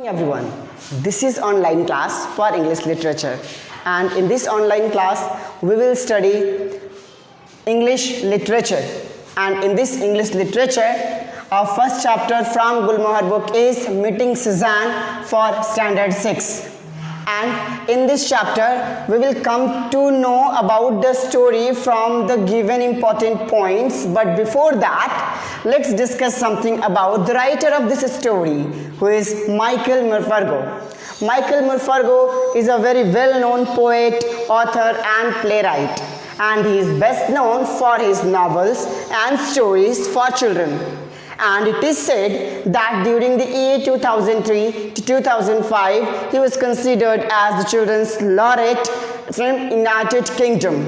Everyone, this is online class for English literature, and in this online class we will study English literature. And in this English literature, our first chapter from Gulmohar book is Meeting Suzanne for Standard 6. And in this chapter we will come to know about the story from the given important points. But before that, let's discuss something about the writer of this story, who is Michael Morpurgo. Michael Morpurgo is a very well-known poet, author and playwright, and he is best known for his novels and stories for children. And it is said that during the year 2003 to 2005, he was considered as the children's laureate from United Kingdom.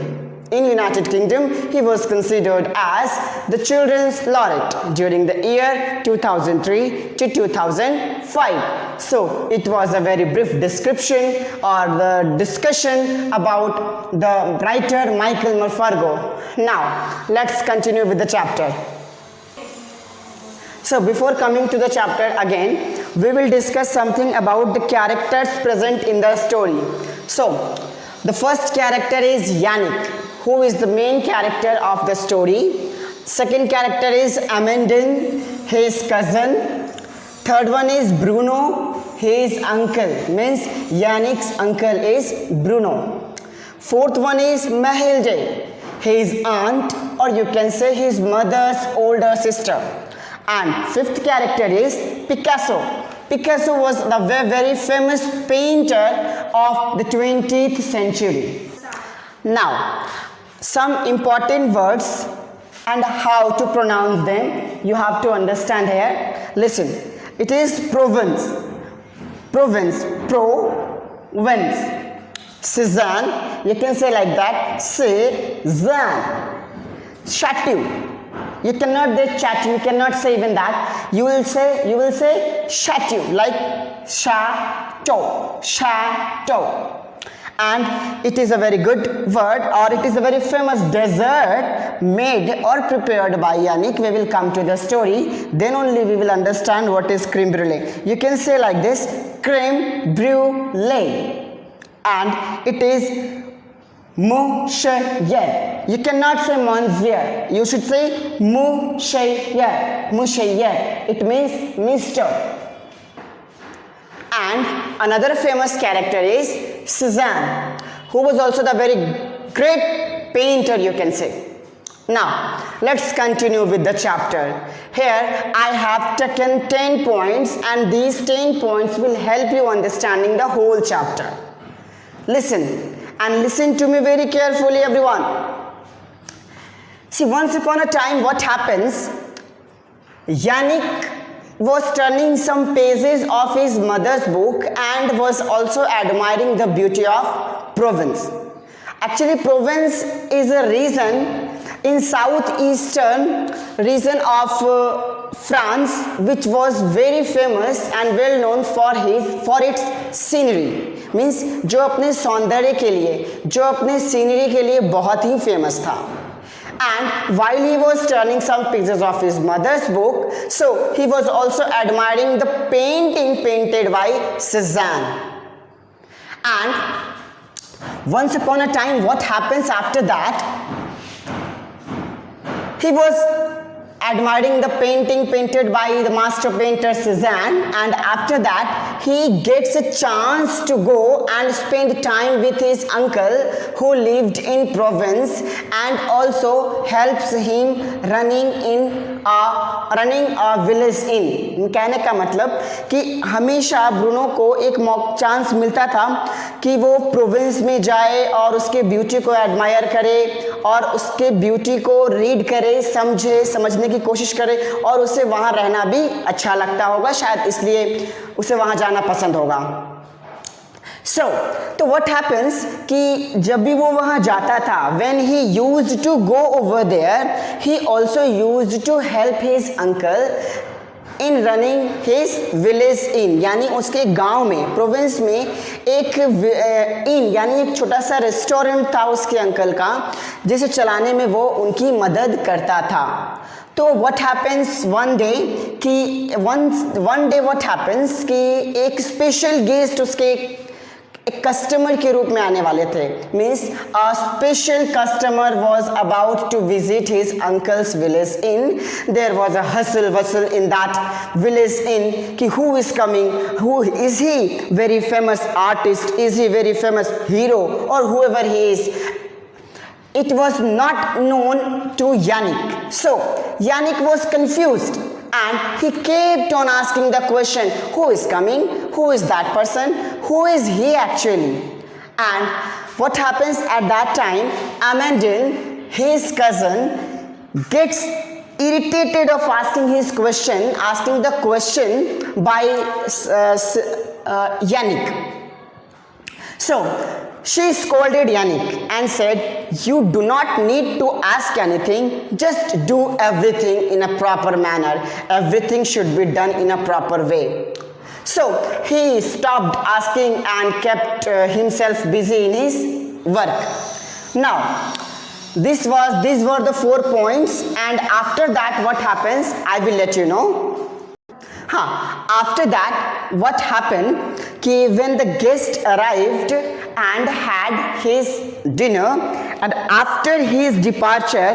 In United Kingdom, he was considered as the children's laureate during the year 2003 to 2005. So it was a very brief description or the discussion about the writer Michael Morpurgo. Now, let's continue with the chapter. So before coming to the chapter again, we will discuss something about the characters present in the story. So the first character is Yannick, who is the main character of the story. Second character is Amandine, his cousin. Third one is Bruno, his uncle, means Yannick's uncle is Bruno. Fourth one is Mathilde, his aunt, or you can say his mother's older sister. And fifth character is Picasso. Picasso was the very famous painter of the 20th century. Now, some important words and how to pronounce them you have to understand here. Listen, it is Provence, Provence. Suzanne, you can say like that, Suzanne. Chateau. You cannot say chateau, you cannot say even that. You will say chateau, like chateau. And it is a very good word, or it is a very famous dessert made or prepared by Yannick. We will come to the story, then only we will understand what is creme brulee. You can say like this, creme brulee, and it is Moucheyer. You cannot say Monsieur. You should say Moucheyer. Moucheyer. It means Mister. And another famous character is Suzanne, who was also the very great painter, you can say. Now, let's continue with the chapter. Here, I have taken 10 points, and these 10 points will help you understanding the whole chapter. Listen. And listen to me very carefully, everyone. See, once upon a time, what happens? Yannick was turning some pages of his mother's book and was also admiring the beauty of Provence. Actually, Provence is a region in southeastern region of France, which was very famous and well known for its scenery. Means जो अपने सौंदर्य के लिए, जो अपने scenery के लिए बहुत ही फेमस था. And while he was turning some pages of his mother's book, so he was also admiring the painting painted by Cézanne. And once upon a time, what happens after that? He was admiring the painting painted by the master painter Cézanne, and after that he gets a chance to go and spend time with his uncle who lived in Provence, and also helps him running a village inn. कहने का मतलब कि हमेशा Bruno को एक chance मिलता था कि वो प्रोविंस में जाए और उसके ब्यूटी को एडमायर करे और उसके ब्यूटी को रीड करे, समझने की कोशिश करे, और उसे वहाँ रहना भी अच्छा लगता होगा, शायद इसलिए उसे वहाँ जाना पसंद होगा. तो what happens कि जब भी वो वहाँ जाता था, when he used to go over there, he also used to help his uncle in running his village inn. यानी उसके गांव में, प्रोविंस में एक इन यानी एक छोटा सा रेस्टोरेंट था उसके अंकल का, जिसे चलाने में वो उनकी मदद करता था. तो what happens one day कि one day what happens कि एक स्पेशल गेस्ट उसके एक कस्टमर के रूप में आने वाले थे. Means a special customer was about to visit his uncle's village in. There was a hustle bustle in that village in कि who is coming, who is he very famous artist, is he very famous hero or whoever he is. It was not known to Yannick. So Yannick was confused and he kept on asking the question, who is coming, who is that person, who is he actually. And what happens at that time, Amandine, his cousin, gets irritated of asking the question by Yannick. So she scolded Yannick and said, you do not need to ask anything, just do everything in a proper manner. Everything should be done in a proper way. So he stopped asking and kept himself busy in his work. Now these were the 4 points, and after that what happens I will let you know. After that what happened कि when the guest arrived and had his dinner, and after his departure,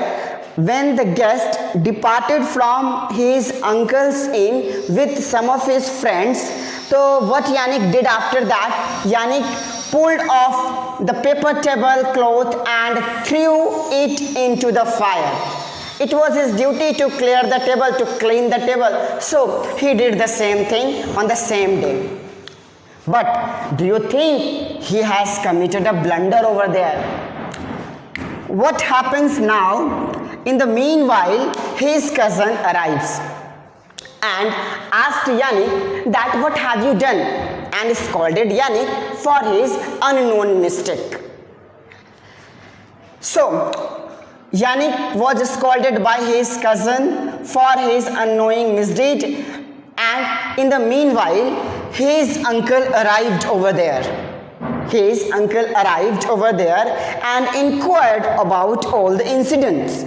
when the guest departed from his uncle's inn with some of his friends, so what Yannick did after that, Yannick pulled off the paper tablecloth and threw it into the fire. It was his duty to clear the table, to clean the table. So he did the same thing on the same day. But do you think he has committed a blunder over there? What happens now? In the meanwhile, his cousin arrives and asked Yannick that what have you done, and scolded Yannick for his unknown mistake. So Yannick was scolded by his cousin for his unknowing misdeed, and in the meanwhile his uncle arrived over there. His uncle arrived over there and inquired about all the incidents.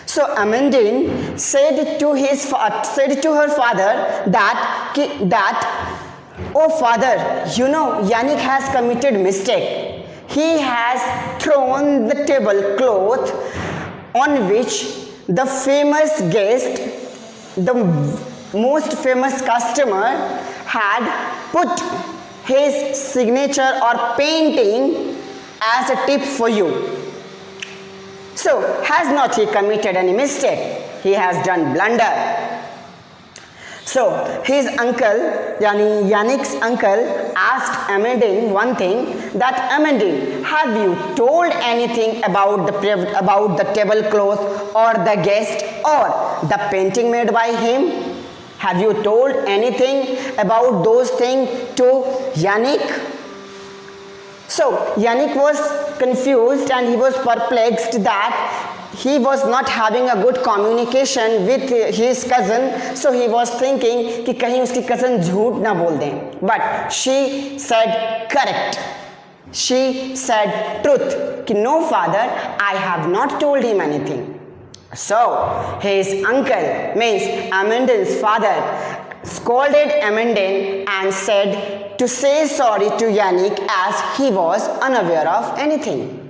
So Amandine said to her father that oh father, you know Yannick has committed mistake. He has thrown the tablecloth on which the famous guest, the most famous customer, had put his signature or painting as a tip for you. So has not he committed any mistake? He has done blunder. So his uncle, Yannick's uncle, asked Amandine one thing, that Amandine, have you told anything about the tablecloth or the guest or the painting made by him? Have you told anything about those things to Yannick? So Yannick was confused and he was perplexed that he was not having a good communication with his cousin. So he was thinking कि कहीं उसकी cousin झूठ ना बोल दें. But she said correct. She said truth कि no father, I have not told him anything. So his uncle, means Amandine's father, scolded Amandine and said to say sorry to Yannick as he was unaware of anything.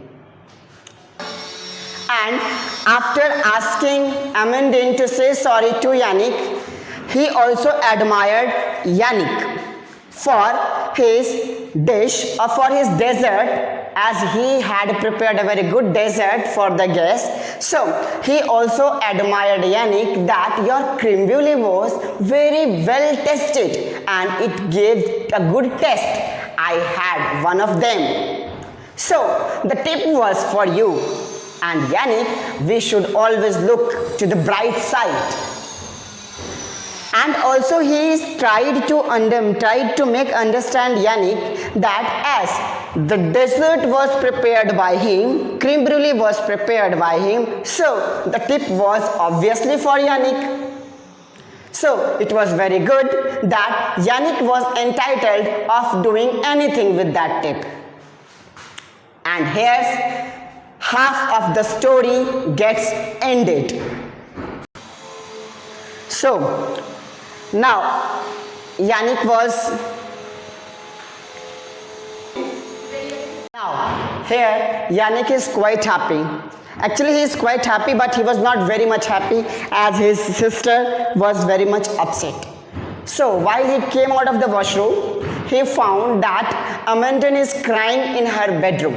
And after asking Amandine to say sorry to Yannick, he also admired Yannick for his dish or for his dessert, as he had prepared a very good dessert for the guests. So he also admired Yannick that your creme brulee was very well tested and it gave a good taste. I had one of them. So the tip was for you. And Yannick, we should always look to the bright side. And also he tried to make understand Yannick that as the dessert was prepared by him, creme brulee was prepared by him, so the tip was obviously for Yannick. So it was very good that Yannick was entitled of doing anything with that tip. And here's half of the story gets ended. So now Yannick was here Yannick is quite happy. Actually he is quite happy, but he was not very much happy as his sister was very much upset. So while he came out of the washroom, he found that Amandine is crying in her bedroom.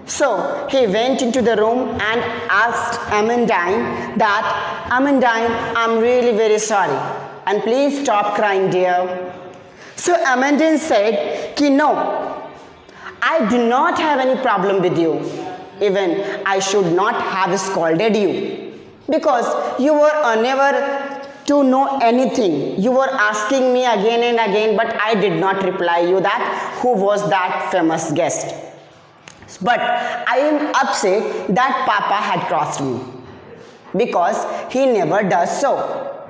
So he went into the room and asked Amandine that, Amandine, I'm really very sorry and please stop crying, dear. So Amandine said, Ki no, I do not have any problem with you. Even I should not have scolded you because you were unable to know anything. You were asking me again and again, but I did not reply you that who was that famous guest. But I am upset that Papa had crossed me because he never does so.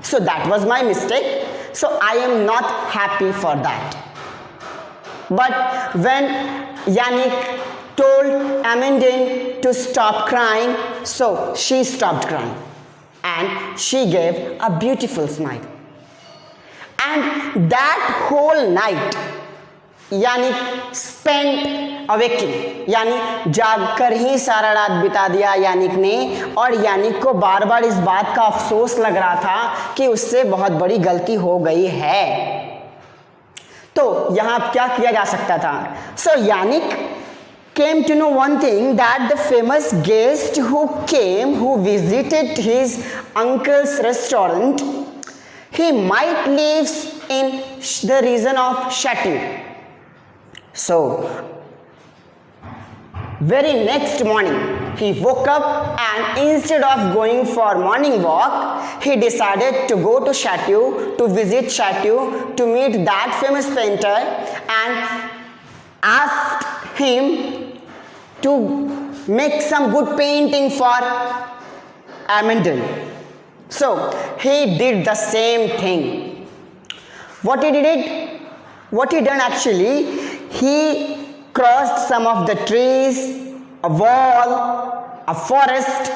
So that was my mistake. So I am not happy for that. But when Yannick told Amandine to stop crying, so she stopped crying and she gave a beautiful smile. And that whole night Yannick spent awaking, यानी जागकर ही सारा रात बिता दिया यानिक ने, और यानिक को बार बार इस बात का अफसोस लग रहा था कि उससे बहुत बड़ी गलती हो गई है. तो यहाँ क्या किया जा सकता था? So Yannick came to know one thing, that the famous guest who came, who visited his uncle's restaurant, he might live in the region of Chateau. So very next morning he woke up and instead of going for morning walk, he decided to go to Chateau, to visit Chateau, to meet that famous painter and asked him to make some good painting for Amandine. So he did the same thing. What he did? What he done actually? He crossed some of the trees, a wall, a forest,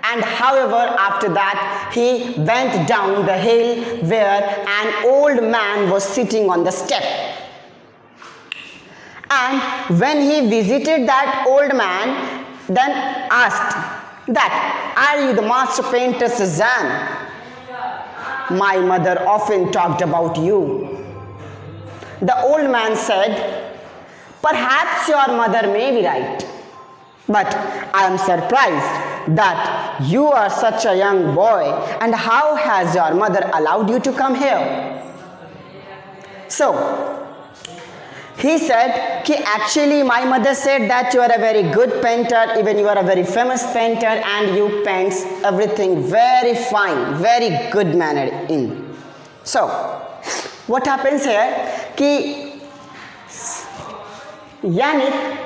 and however after that he went down the hill where an old man was sitting on the step. And when he visited that old man, then asked that, are you the master painter Cézanne? My mother often talked about you. The old man said, perhaps your mother may be right, but I am surprised that you are such a young boy, and how has your mother allowed you to come here? So he said, actually my mother said that you are a very good painter, even you are a very famous painter, and you paint everything very fine, very good manner in. So what happens here? Yannick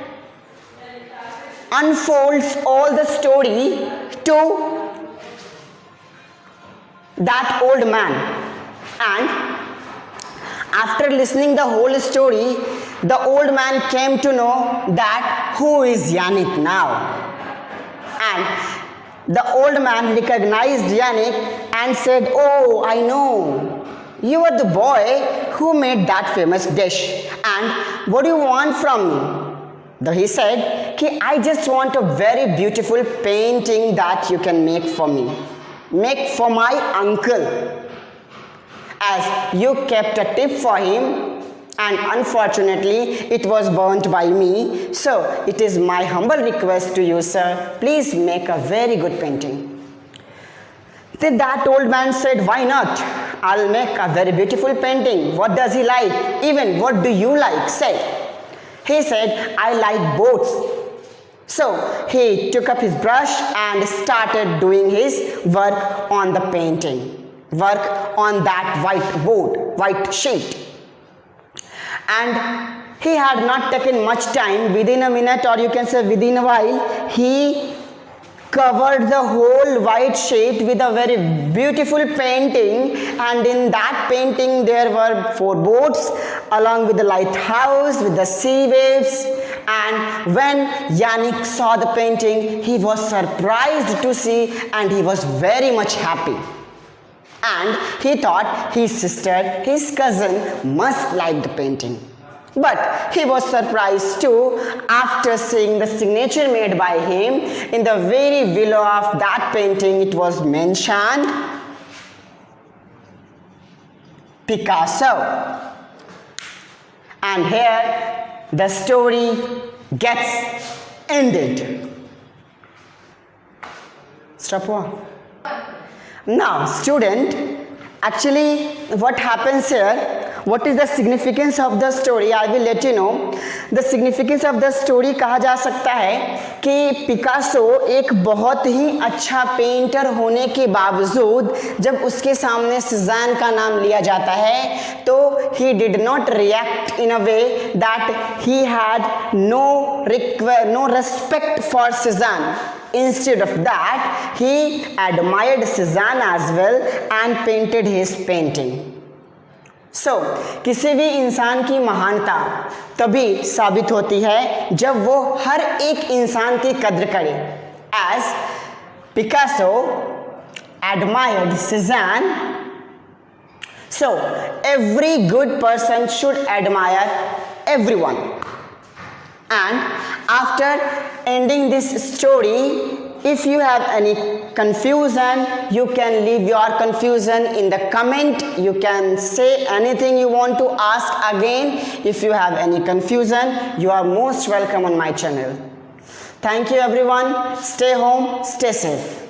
unfolds all the story to that old man, and after listening the whole story, the old man came to know that who is Yannick now. And the old man recognized Yannick and said, oh, I know. You are the boy who made that famous dish, and what do you want from me? He said, I just want a very beautiful painting that you can make for me. Make for my uncle. As you kept a tip for him, and unfortunately it was burnt by me. So it is my humble request to you, sir, please make a very good painting. Then that old man said, why not? I'll make a very beautiful painting. What does he like? Even what do you like? Say. He said, I like boats. So he took up his brush and started doing his work on the painting. Work on that white board, white sheet. And he had not taken much time. Within a minute, or you can say within a while, he covered the whole white sheet with a very beautiful painting, and in that painting there were 4 boats along with the lighthouse, with the sea waves. And when Yannick saw the painting, he was surprised to see, and he was very much happy. and he thought his sister, his cousin must like the painting. But he was surprised too after seeing the signature made by him. In the very below of that painting, it was mentioned Picasso. And here the story gets ended. Stop हुआ? Now student, actually what happens here, what is the significance of the story? I will let you know. The significance of the story कहा जा सकता है कि Picasso एक बहुत ही अच्छा painter होने के बावजूद जब उसके सामने सिज़ान का नाम लिया जाता है तो he did not react in a way that he had no respect for Cézanne. Instead of that, he admired Cézanne as well and painted his painting. So, किसी भी इंसान की महानता तभी साबित होती है जब वो हर एक इंसान की कद्र करे. As Picasso admired Cézanne, so every good person should admire everyone. And after ending this story, if you have any confusion, you can leave your confusion in the comment. You can say anything you want to ask again. If you have any confusion, you are most welcome on my channel. Thank you everyone. Stay home, stay safe.